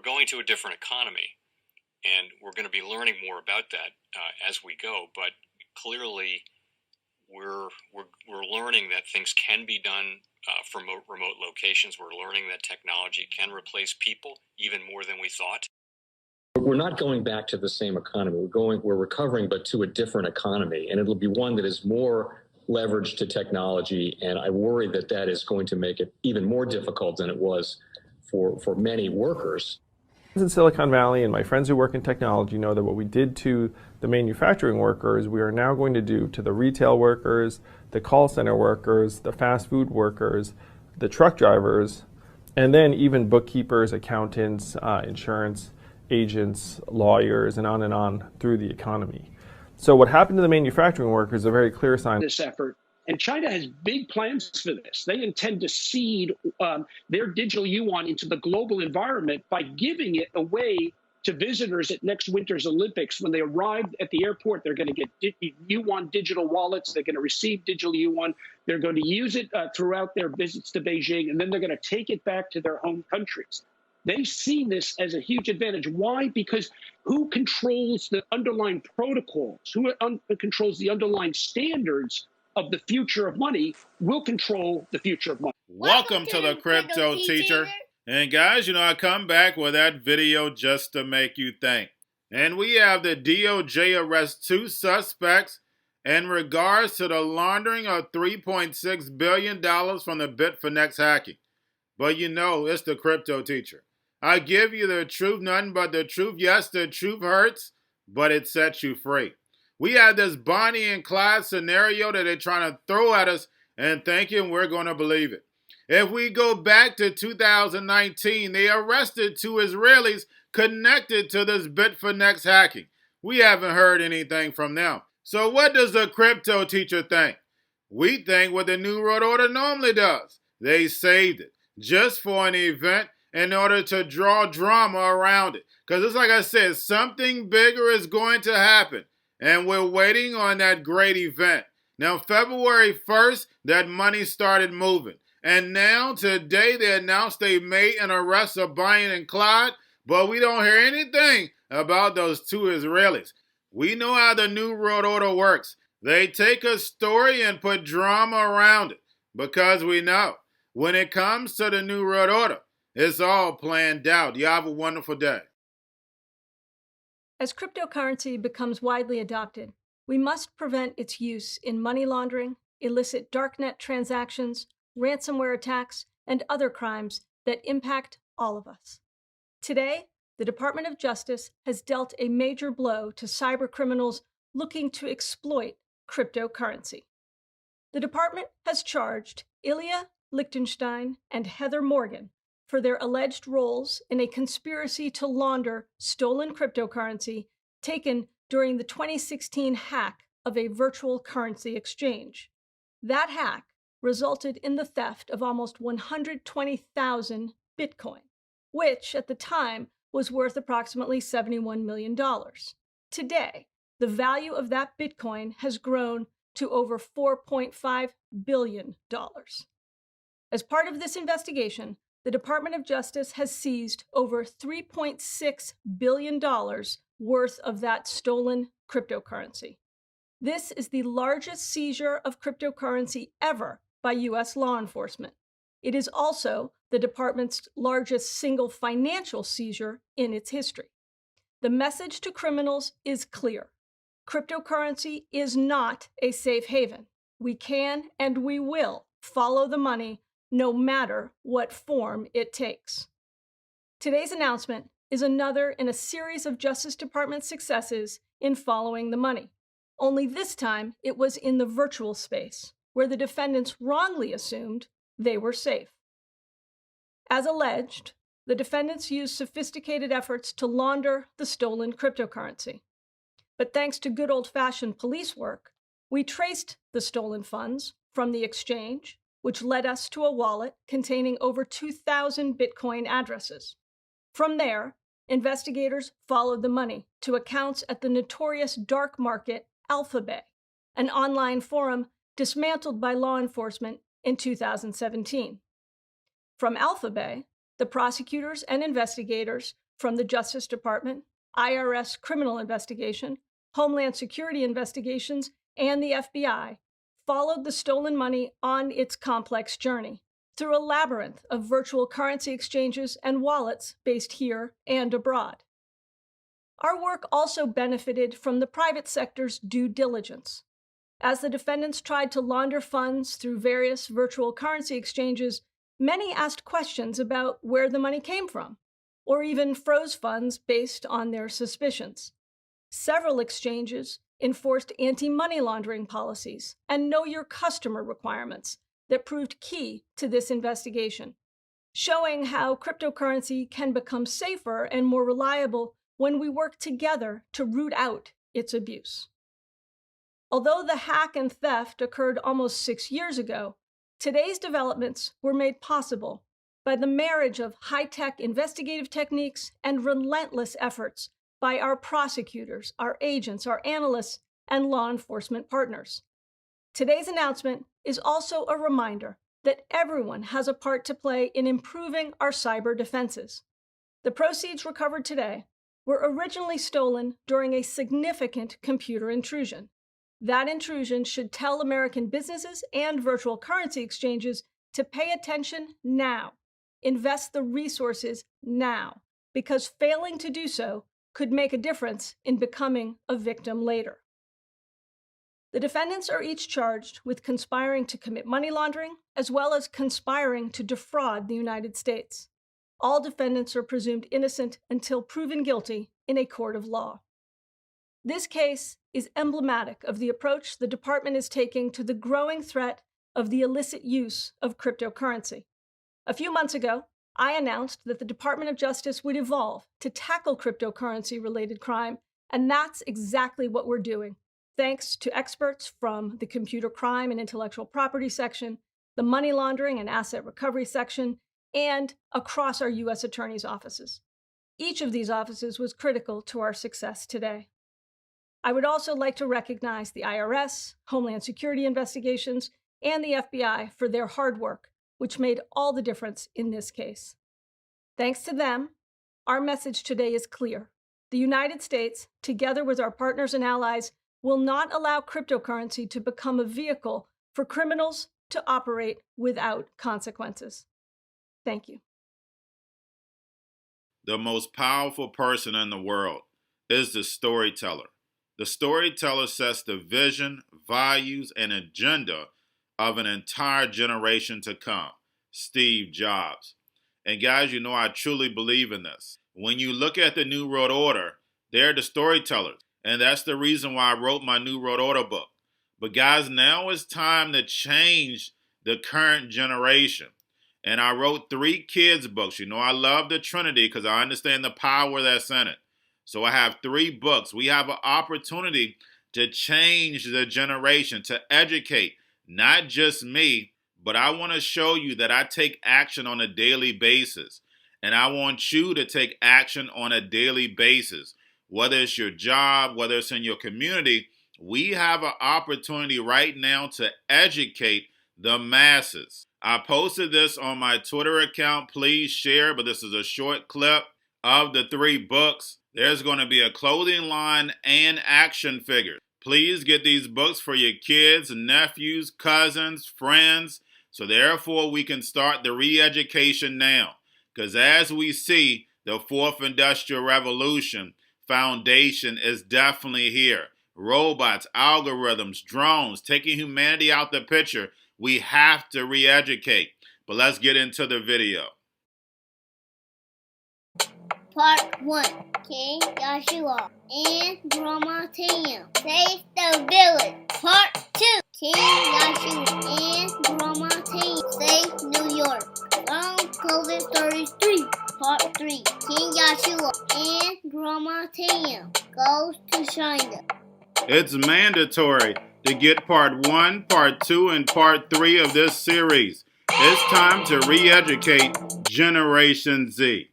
going to a different economy, and we're going to be learning more about that as we go. But clearly, we're learning that things can be done from remote locations. We're learning that technology can replace people even more than we thought. We're not going back to the same economy. We're recovering, but to a different economy, and it'll be one that is more leveraged to technology. And I worry that that is going to make it even more difficult than it was for many workers. In Silicon Valley, and my friends who work in technology know that what we did to the manufacturing workers, we are now going to do to the retail workers, the call center workers, the fast food workers, the truck drivers, and then even bookkeepers, accountants, insurance agents, lawyers, and on through the economy. So what happened to the manufacturing workers is a very clear sign. This effort, and China has big plans for this. They intend to seed their digital yuan into the global environment by giving it away to visitors at next winter's Olympics. When they arrive at the airport, they're going to get yuan digital wallets. They're going to receive digital yuan. They're going to use it throughout their visits to Beijing, and then they're going to take it back to their home countries. They see this as a huge advantage. Why? Because who controls the underlying protocols, who controls the underlying standards of the future of money will control the future of money. Welcome to the Crypto Teacher. And guys, I come back with that video just to make you think. And we have the DOJ arrest 2 suspects in regards to the laundering of $3.6 billion from the Bitfinex hacking. But it's the Crypto Teacher. I give you the truth, nothing but the truth. Yes, the truth hurts, but it sets you free. We have this Bonnie and Clyde scenario that they're trying to throw at us and thinking we're going to believe it. If we go back to 2019, they arrested 2 Israelis connected to this Bitfinex hacking. We haven't heard anything from them. So what does the Crypto Teacher think? We think what the New World Order normally does. They saved it just for an event in order to draw drama around it. Because it's like I said, something bigger is going to happen. And we're waiting on that great event. Now, February 1st, that money started moving. And now, today, they announced they made an arrest of Bonnie and Clyde, but we don't hear anything about those 2 Israelis. We know how the New World Order works. They take a story and put drama around it. Because we know, when it comes to the New World Order, it's all planned out. You have a wonderful day. As cryptocurrency becomes widely adopted, we must prevent its use in money laundering, illicit darknet transactions, ransomware attacks, and other crimes that impact all of us. Today, the Department of Justice has dealt a major blow to cybercriminals looking to exploit cryptocurrency. The department has charged Ilya Lichtenstein and Heather Morgan for their alleged roles in a conspiracy to launder stolen cryptocurrency taken during the 2016 hack of a virtual currency exchange. That hack resulted in the theft of almost 120,000 Bitcoin, which at the time was worth approximately $71 million. Today, the value of that Bitcoin has grown to over $4.5 billion. As part of this investigation, the Department of Justice has seized over $3.6 billion worth of that stolen cryptocurrency. This is the largest seizure of cryptocurrency ever by U.S. law enforcement. It is also the department's largest single financial seizure in its history. The message to criminals is clear. Cryptocurrency is not a safe haven. We can and we will follow the money no matter what form it takes. Today's announcement is another in a series of Justice Department successes in following the money. Only this time, it was in the virtual space, where the defendants wrongly assumed they were safe. As alleged, the defendants used sophisticated efforts to launder the stolen cryptocurrency. But thanks to good old-fashioned police work, we traced the stolen funds from the exchange, which led us to a wallet containing over 2,000 Bitcoin addresses. From there, investigators followed the money to accounts at the notorious dark market Alphabet, an online forum dismantled by law enforcement in 2017. From Alphabet, the prosecutors and investigators from the Justice Department, IRS criminal investigation, Homeland Security investigations, and the FBI, followed the stolen money on its complex journey through a labyrinth of virtual currency exchanges and wallets based here and abroad. Our work also benefited from the private sector's due diligence. As the defendants tried to launder funds through various virtual currency exchanges, many asked questions about where the money came from, or even froze funds based on their suspicions. Several exchanges enforced anti-money laundering policies and know-your-customer requirements that proved key to this investigation, showing how cryptocurrency can become safer and more reliable when we work together to root out its abuse. Although the hack and theft occurred almost 6 years ago, today's developments were made possible by the marriage of high-tech investigative techniques and relentless efforts by our prosecutors, our agents, our analysts, and law enforcement partners. Today's announcement is also a reminder that everyone has a part to play in improving our cyber defenses. The proceeds recovered today were originally stolen during a significant computer intrusion. That intrusion should tell American businesses and virtual currency exchanges to pay attention now, invest the resources now, because failing to do so could make a difference in becoming a victim later. The defendants are each charged with conspiring to commit money laundering, as well as conspiring to defraud the United States. All defendants are presumed innocent until proven guilty in a court of law. This case is emblematic of the approach the department is taking to the growing threat of the illicit use of cryptocurrency. A few months ago, I announced that the Department of Justice would evolve to tackle cryptocurrency-related crime, and that's exactly what we're doing, thanks to experts from the Computer Crime and Intellectual Property section, the Money Laundering and Asset Recovery section, and across our U.S. Attorney's offices. Each of these offices was critical to our success today. I would also like to recognize the IRS, Homeland Security investigations, and the FBI for their hard work, which made all the difference in this case. Thanks to them, our message today is clear. The United States, together with our partners and allies, will not allow cryptocurrency to become a vehicle for criminals to operate without consequences. Thank you. The most powerful person in the world is the storyteller. The storyteller sets the vision, values, and agenda of an entire generation to come. Steve Jobs. And guys, you know I truly believe in this. When you look at the New World Order, they're the storytellers. And that's the reason why I wrote my New World Order book. But guys, now it's time to change the current generation. And I wrote 3 kids' books. You know, I love the Trinity because I understand the power that's in it. So I have 3 books. We have an opportunity to change the generation, to educate, not just me, but I want to show you that I take action on a daily basis. And I want you to take action on a daily basis. Whether it's your job, whether it's in your community, we have an opportunity right now to educate the masses. I posted this on my Twitter account. Please share, but this is a short clip of the 3 books. There's going to be a clothing line and action figures. Please get these books for your kids, nephews, cousins, friends, so therefore we can start the re-education now. Because as we see, the 4th Industrial Revolution foundation is definitely here. Robots, algorithms, drones, taking humanity out the picture. We have to re-educate. But let's get into the video. Part 1. King Joshua and Grandma Tam save the village. Part 2. King Joshua and Grandma Tam save New York. From COVID 33. Part 3. King Joshua and Grandma Tam goes to China. It's mandatory to get part 1, part 2, and part 3 of this series. It's time to re-educate Generation Z.